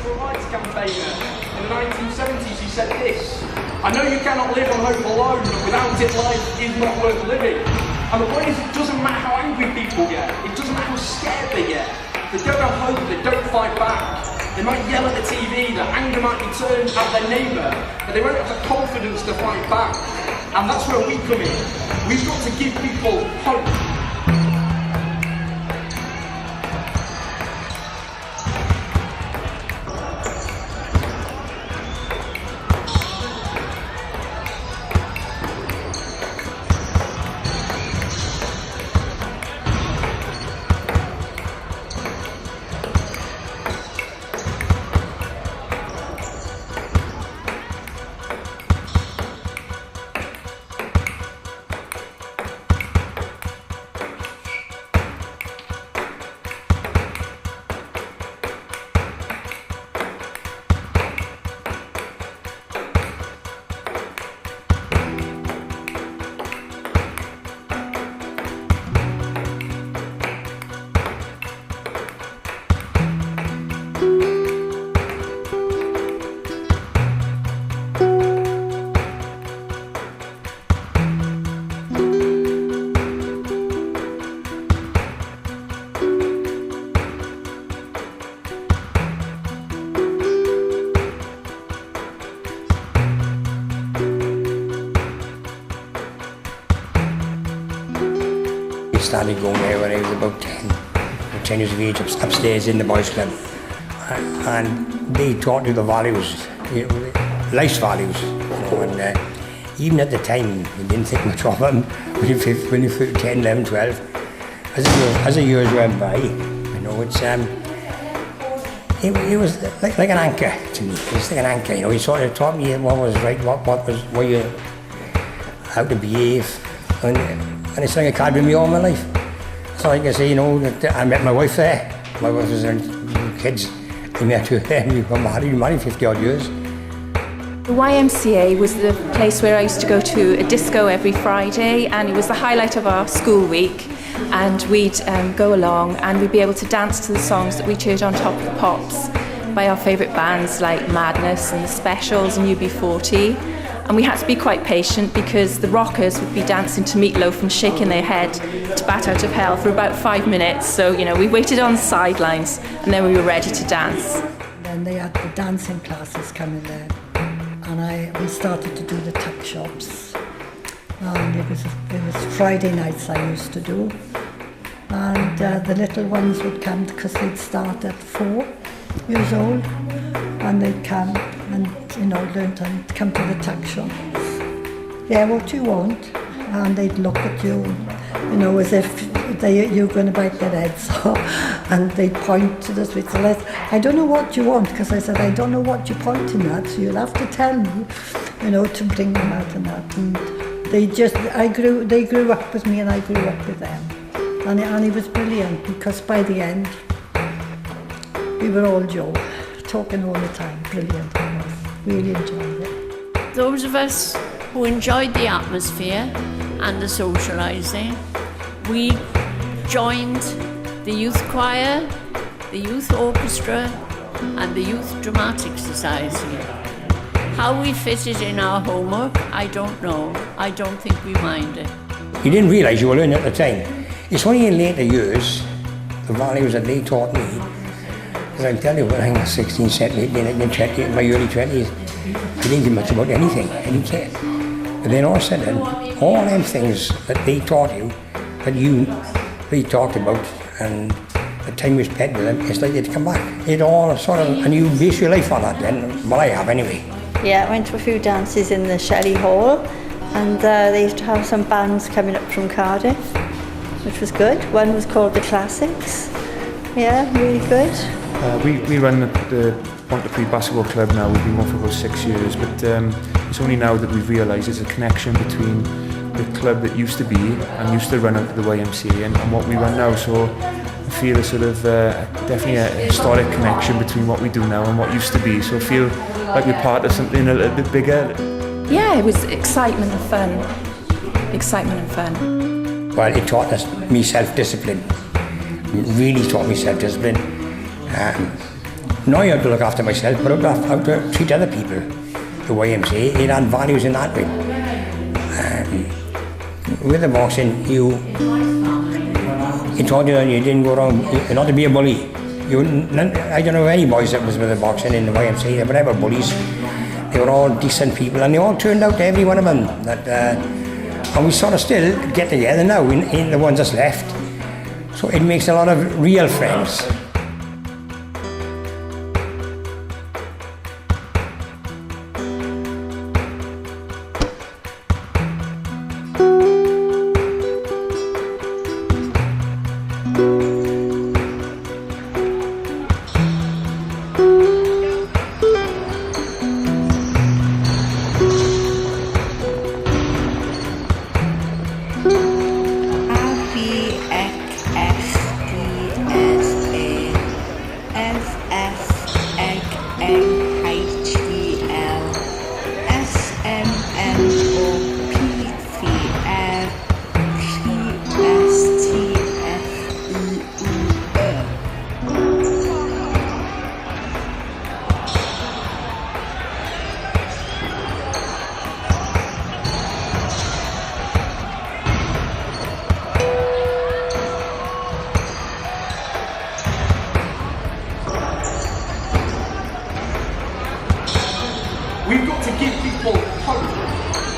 civil rights campaigner. In the 1970s, he said this: "I know you cannot live on hope alone, but without it, life is not worth living." And the point is, it doesn't matter how angry people get, it doesn't matter how scared they get. They don't have hope, they don't fight back. They might yell at the TV, their anger might be turned at their neighbour, but they won't have the confidence to fight back. And that's where we come in. We've got to give people hope. I started going there when I was about 10 years of age, upstairs in the boys' club, and they taught you the values, life's values, and even at the time you didn't think much of them when you were 10, 11, 12. As the years went by, it was like an anchor to me. It was like an anchor, he sort of taught me what was right, how to behave, and it's like a card with me all my life. So I can say, that I met my wife there. My wife was kids. We met her there. We got married 50 odd years. The YMCA was the place where I used to go to a disco every Friday, and it was the highlight of our school week. And we'd go along and we'd be able to dance to the songs that we'd heard on Top of the Pops by our favourite bands like Madness and The Specials and UB40. And we had to be quite patient because the rockers would be dancing to Meatloaf and shaking their head to Bat Out of Hell for about 5 minutes. So, we waited on the sidelines and then we were ready to dance. Then they had the dancing classes coming there, and we started to do the tuck shops. And it was Friday nights I used to do. And the little ones would come because they'd start at 4 years old, and they'd come and learn to come to the tuck shops. Yeah, what do you want? And they'd look at you, as if you're going to bite their heads off, and they'd point to the sweets. I don't know what you want, because I said, I don't know what you're pointing at, so you'll have to tell me, to bring them out and that. And they grew up with me and I grew up with them. And it was brilliant, because by the end, we were all Joe, talking all the time. Brilliant, it was. Really enjoyed it. Those of us who enjoyed the atmosphere and the socialising, we joined the youth choir, the youth orchestra and the youth dramatic society. How we fitted in our homework, I don't know. I don't think we minded. You didn't realise you were learning at the time. It's only in later years, the values that they taught me. Because I'll tell you, when I was 16, 17, 18, 20, in my early 20s, I didn't think much about anything. I didn't care. But then all of a sudden, all them things that they taught you, that they talked about, and the time we spent with them, it's like they'd come back. It all sort of, and you base your life on that then. Well, I have anyway. Yeah, I went to a few dances in the Shelley Hall, and they used to have some bands coming up from Cardiff, which was good. One was called The Classics. Yeah, really good. We run the Pontypridd Basketball Club now. We've been one for about 6 years, but it's only now that we've realised there's a connection between the club that used to be and used to run out the YMCA and what we run now. So I feel a sort of definitely a historic connection between what we do now and what used to be. So I feel like we're part of something a little bit bigger. Yeah, it was excitement and fun. Excitement and fun. Well, it taught me self-discipline. It really taught me self-discipline. not only how to look after myself, but how to treat other people. The YMCA, it had values in that way. With the boxing, it taught you that you didn't go around, not to be a bully. I don't know any boys that was with the boxing in the YMCA, they were never bullies. They were all decent people, and they all turned out, every one of them. And we sort of still get together now, in the ones that's left. So it makes a lot of real friends. We've got to give people hope.